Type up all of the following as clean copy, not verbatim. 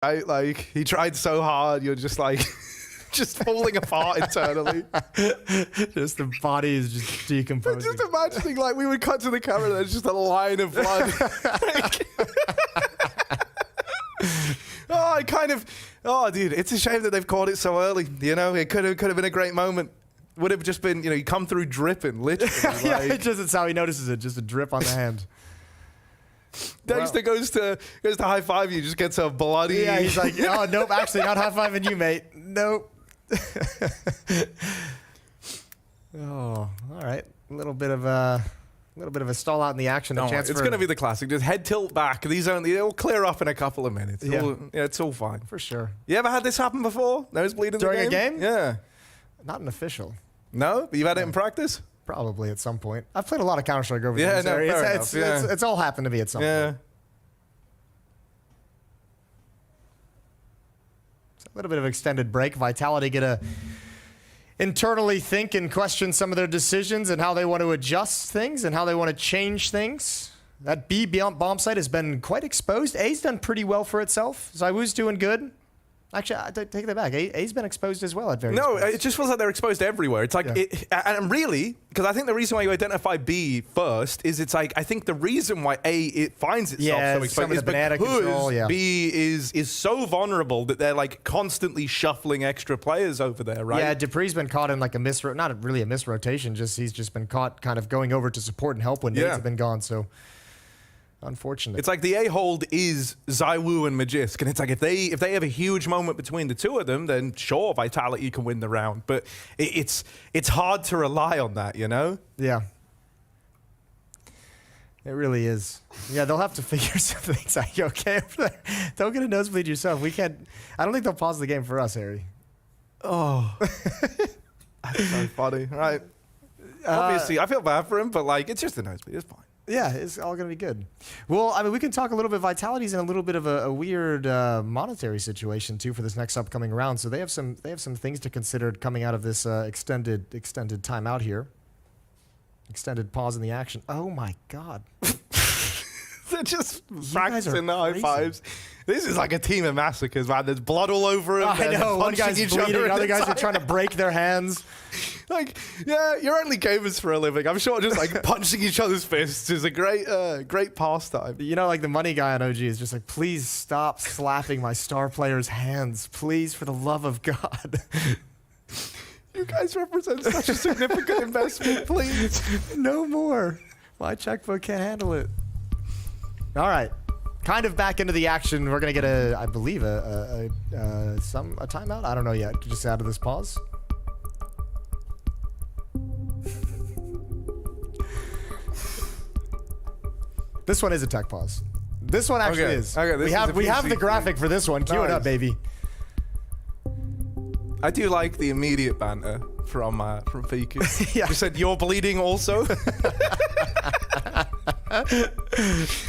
Right? Like, he tried so hard, you're just like, just falling apart internally. Just the body is just decomposing. Just imagining, like, we would cut to the camera and there's just a line of blood. Oh, dude, it's a shame that they've caught it so early. You know, it could have been a great moment. Would have just been, you know, you come through dripping, literally. Yeah, like. it's how he notices it, just a drip on the hand. Dexter goes to high five you, just gets a bloody. Yeah, he's like, oh nope, actually not high fiving you, mate. Nope. Oh, all right. A little bit of a stall out in the action. It's going to be the classic. Just head tilt back. It'll clear up in a couple of minutes. Yeah. It's all fine. For sure. You ever had this happen before? Nosebleed in During the game? a game? Yeah. Not an official. No? But you've had it in practice? Probably at some point. I've played a lot of Counter-Strike over the Yeah, years. no, fair enough. It's all happened to me at some point. It's a little bit of extended break. Vitality get to internally think and question some of their decisions and how they want to adjust things and how they want to change things. That B bomb site has been quite exposed. A's done pretty well for itself. Zywoo's doing good. Actually, I take that back. A's been exposed as well at various points. It just feels like they're exposed everywhere. It's like, and really, because I think the reason why you identify B first is it's like, I think the reason why it finds itself so exposed is because B is so vulnerable that they're like constantly shuffling extra players over there, right? Yeah, Dupree's been caught in like a not really a misrotation, he's just been caught kind of going over to support and help when nades have been gone, so unfortunate. It's like the A-hold is Zywoo and Magisk, and it's like if they have a huge moment between the two of them, then sure, Vitality can win the round. But it's hard to rely on that, you know? Yeah. It really is. Yeah, they'll have to figure some things out. You okay over there? Don't get a nosebleed yourself. We can't. I don't think they'll pause the game for us, Harry. Oh. That's so funny. All right. Obviously, I feel bad for him, but like, it's just a nosebleed. It's fine. Yeah, it's all going to be good. Well, I mean, we can talk a little bit. Vitality's in a little bit of a weird monetary situation too for this next upcoming round. So they have some things to consider coming out of this extended timeout here. Extended pause in the action. Oh my God. They're just practicing the high fives. This is like a team of massacres, man. There's blood all over them. I know. One guy's bleeding. Other guys are trying to break their hands. Like, yeah, you're only gamers for a living. I'm sure just like punching each other's fists is a great pastime. You know, like the money guy on OG is just like, please stop slapping my star player's hands. Please, for the love of God. You guys represent such a significant investment, please. No more. My checkbook can't handle it. All right. Kind of back into the action. We're going to get I believe, a timeout. I don't know yet. Just out of this pause. This one is a tech pause. This one actually is. Okay, we have the graphic for this one. Cue it up, baby. I do like the immediate banter from Fiku. Yeah. You said you're bleeding also. Yeah,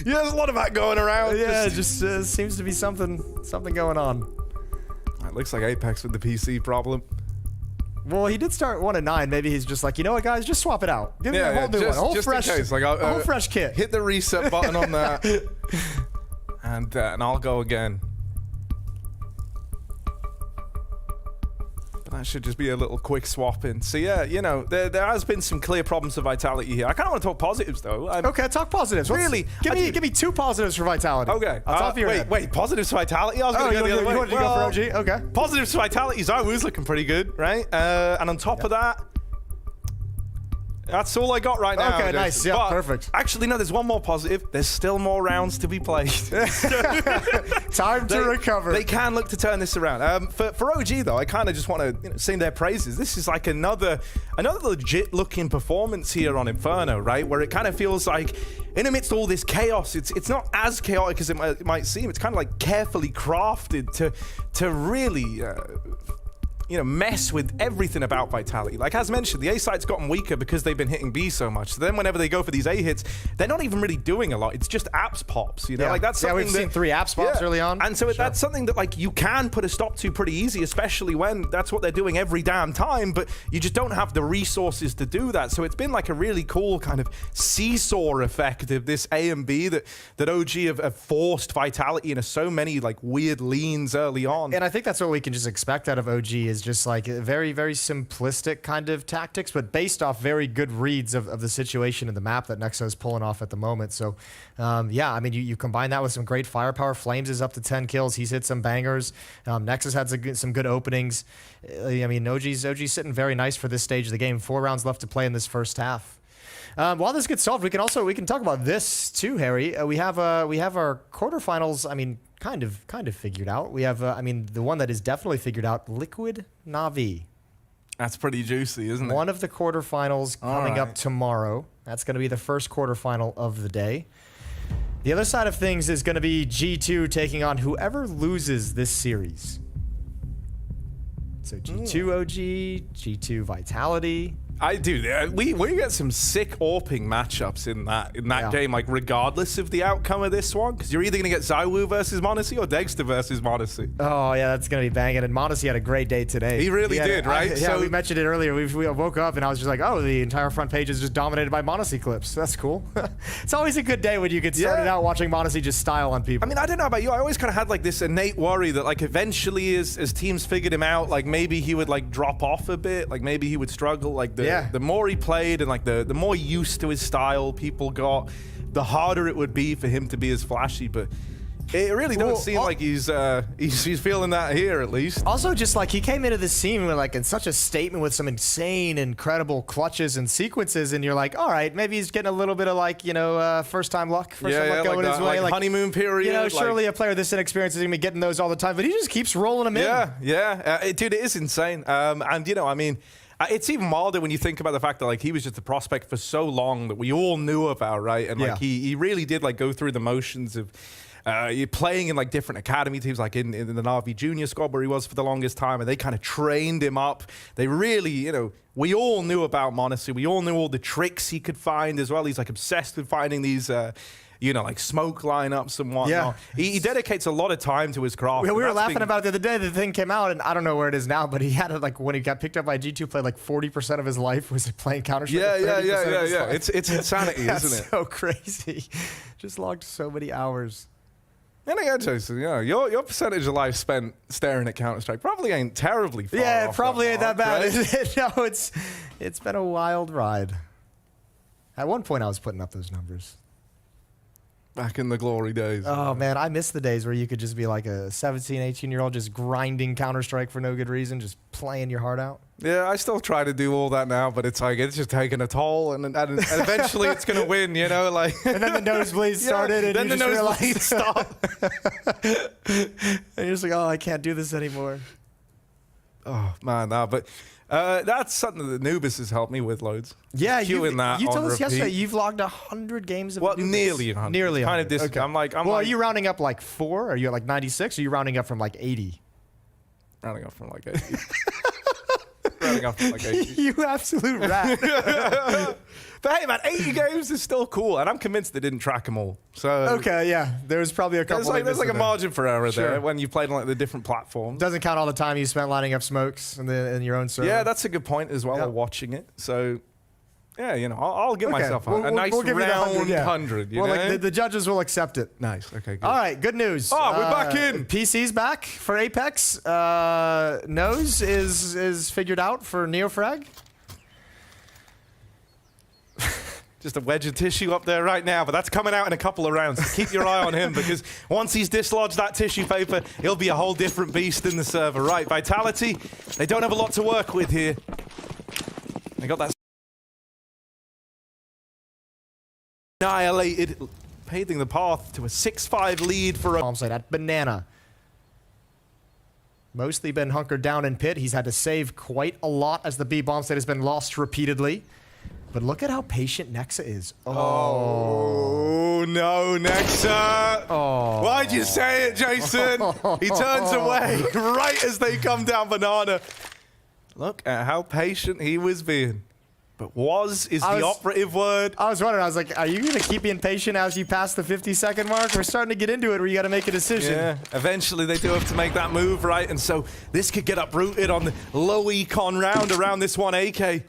there's a lot of that going around. Yeah, it just seems to be something going on. It looks like Apex with the PC problem. Well, he did start 1-9. Maybe he's just like, you know what, guys, just swap it out. Give me a whole new one, a whole fresh, a whole fresh kit. Hit the reset button on that, and I'll go again. That should just be a little quick swap in. So yeah, you know, there has been some clear problems for Vitality here. I kind of want to talk positives though. Okay, talk positives. Really? Give me two positives for Vitality. Okay. Wait, positives for Vitality? I was going to go the other way. You wanted to go for OG? Okay. Positives for Vitality. Zywoo's looking pretty good, right? And on top of that, that's all I got right now. Okay, nice. Yeah, perfect. Actually, no, there's one more positive. There's still more rounds to be played. Time to recover. They can look to turn this around. For OG, though, I kind of just want to sing their praises. This is like another legit-looking performance here on Inferno, right? Where it kind of feels like, in amidst all this chaos, it's not as chaotic as it might seem. It's kind of like carefully crafted to really mess with everything about Vitality. Like, as mentioned, the A site's gotten weaker because they've been hitting B so much. So then whenever they go for these A hits, they're not even really doing a lot. It's just apps pops, Yeah. Like, that's something we've seen 3 apps pops early on. And so that's something that, like, you can put a stop to pretty easy, especially when that's what they're doing every damn time, but you just don't have the resources to do that. So it's been like a really cool kind of seesaw effect of this A and B that OG have forced Vitality into so many, like, weird leans early on. And I think that's what we can just expect out of OG, is just like very, very simplistic kind of tactics, but based off very good reads of the situation in the map that Nexa is pulling off at the moment. So, yeah, I mean, you combine that with some great firepower. Flames is up to 10 kills. He's hit some bangers. Nexa's had some good openings. I mean, OG's sitting very nice for this stage of the game. 4 rounds left to play in this first half. While this gets solved, we can talk about this too, Harry. We have our quarterfinals. I mean, kind of figured out. We have I mean, the one that is definitely figured out. Liquid NAVI. That's pretty juicy, isn't it? One of the quarterfinals coming up tomorrow. That's going to be the first quarterfinal of the day. The other side of things is going to be G2 taking on whoever loses this series. So G2 OG, G2 Vitality. We get some sick AWPing matchups in that game, like, regardless of the outcome of this one, because you're either going to get Zywoo versus m0NESY or Dexter versus m0NESY. Oh yeah, that's going to be banging. And m0NESY had a great day today. He really did, right? Yeah, so we mentioned it earlier. We woke up and I was just like, oh, the entire front page is just dominated by m0NESY clips. That's cool. It's always a good day when you get started out watching m0NESY just style on people. I mean, I don't know about you. I always kind of had like this innate worry that, like, eventually as teams figured him out, like, maybe he would, like, drop off a bit, like maybe he would struggle, like the more he played and, like, the more used to his style people got, the harder it would be for him to be as flashy. But it really don't seem like he's feeling that here, at least. Also, just like he came into this scene with, like, in such a statement with some insane, incredible clutches and sequences, and you're like, all right, maybe he's getting a little bit of, like, first time luck going his way, like honeymoon period. Surely a player this inexperienced is gonna be getting those all the time, but he just keeps rolling them in. Dude, it is insane. And I mean, it's even milder when you think about the fact that, like, he was just a prospect for so long that we all knew about, right? And like he really did, like, go through the motions of playing in, like, different academy teams, like in the NAVI junior squad where he was for the longest time, and they kind of trained him up. They really, we all knew about m0NESY. We all knew all the tricks he could find as well. He's, like, obsessed with finding these like, smoke lineups and whatnot. Yeah. He dedicates a lot of time to his craft. We were laughing about it the other day. The thing came out, and I don't know where it is now, but he had it, like, when he got picked up by G2, played like 40% of his life was playing Counter-Strike. Yeah. It's insanity, isn't it? That's so crazy. Just logged so many hours. And again, Jason, your percentage of life spent staring at Counter-Strike probably ain't terribly far off. Yeah, it probably ain't that bad. Right? No, it's been a wild ride. At one point, I was putting up those numbers. Back in the glory days. Oh, man, I miss the days where you could just be like a 17, 18-year-old just grinding Counter-Strike for no good reason, just playing your heart out. Yeah, I still try to do all that now, but it's like, it's just taking a toll, and eventually it's going to win, like. And then the nosebleeds started, and then the nosebleeds stopped. And you're just like, oh, I can't do this anymore. Oh, man, but that's something that Nubis has helped me with loads. Yeah, you told us repeat. yesterday you've logged 100 games of Nubis. Nearly 100. Nearly 100. Kind of okay. I'm like, are you rounding up like 4? Are you at like 96? Or are you rounding up from like 80? Rounding up from like 80. Rounding up from like 80. You absolute rat. But hey, man, 80 games is still cool, and I'm convinced they didn't track them all. So okay, yeah, there's probably a couple. There's like a margin for error there when you played on, like, the different platforms. Doesn't count all the time you spent lining up smokes in your own server. Yeah, that's a good point as well. Watching it, so yeah, I'll give myself a nice round 100. Like the judges will accept it. Nice. Okay. Good. All right. Good news. Oh, we're back in. PC's back for Apex. Nose is figured out for Neofrag. Just a wedge of tissue up there right now, but that's coming out in a couple of rounds. So keep your eye on him, because once he's dislodged that tissue paper, he'll be a whole different beast in the server. Right, Vitality, they don't have a lot to work with here. They got that annihilated, paving the path to a 6-5 lead for a bomb site at Banana. Mostly been hunkered down in pit. He's had to save quite a lot as the B bomb site has been lost repeatedly. But look at how patient Nexa is. Oh no, Nexa! Oh. Why'd you say it, Jason? He turns away right as they come down Banana. Look at how patient he was being. But is the operative word. I was wondering, I was like, are you going to keep being patient as you pass the 50-second mark? We're starting to get into it where you got to make a decision. Yeah, eventually they do have to make that move, right? And so this could get uprooted on the low econ round around this one AK.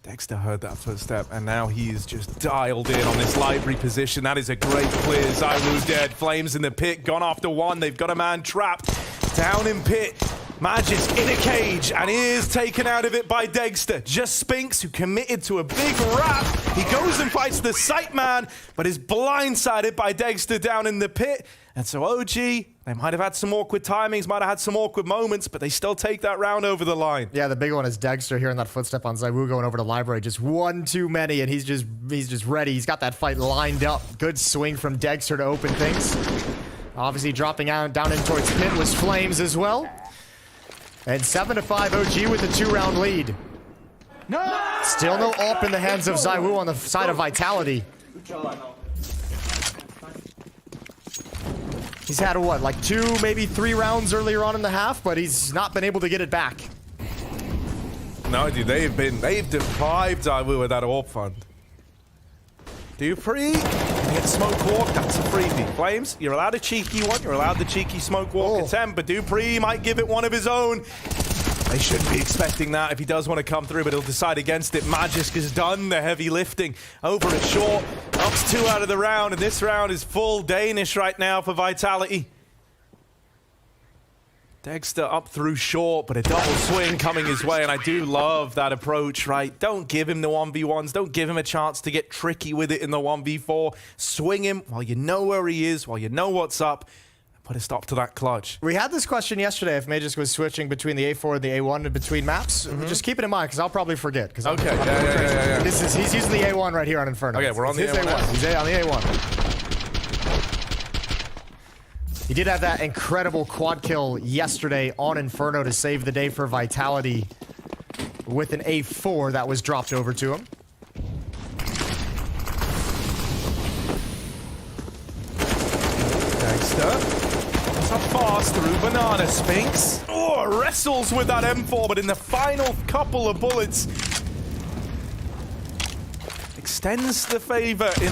Dexter heard that footstep, and now he's just dialed in on this library position. That is a great clear. ZywOo dead. Flames in the pit. Gone after one. They've got a man trapped. Down in pit. Magisk in a cage, and he is taken out of it by Dexter. Just Spinks, who committed to a big wrap. He goes and fights the sight man, but is blindsided by Dexter down in the pit. And so OG, they might have had some awkward timings, might have had some awkward moments, but they still take that round over the line. Yeah, the big one is Dexter hearing that footstep on ZywOo going over to library. Just one too many, and he's just ready. He's got that fight lined up. Good swing from Dexter to open things. Obviously dropping down in towards pit was Flames as well. And 7-5 OG with a 2-round lead. No! Still no AWP in the hands of ZywOo on the side of Vitality. He's had, what, like 2, maybe 3 rounds earlier on in the half, but he's not been able to get it back. No, dude, they've deprived ZywOo of that AWP fund. Dupree, get smoke walk, that's a freebie. Flames, you're allowed a cheeky one, you're allowed the cheeky smoke walk attempt, but Dupree might give it one of his own. They shouldn't be expecting that if he does want to come through, but he'll decide against it. Magisk has done the heavy lifting over at short. Knocks 2 out of the round, and this round is full Danish right now for Vitality. Dexter up through short, but a double swing coming his way, and I do love that approach, right? Don't give him the 1v1s. Don't give him a chance to get tricky with it in the 1v4. Swing him while you know where he is, while you know what's up. Put a stop to that clutch. We had this question yesterday if Magisk was switching between the A4 and the A1 and between maps. Just keep it in mind, because I'll probably forget. Okay, yeah. He's using the A1 right here on Inferno. Okay, we're on the A1. He's on the A1. He did have that incredible quad kill yesterday on Inferno to save the day for Vitality with an A4 that was dropped over to him. Dexter. Up fast through banana Spinks. Oh, wrestles with that M4, but in the final couple of bullets, extends the favor in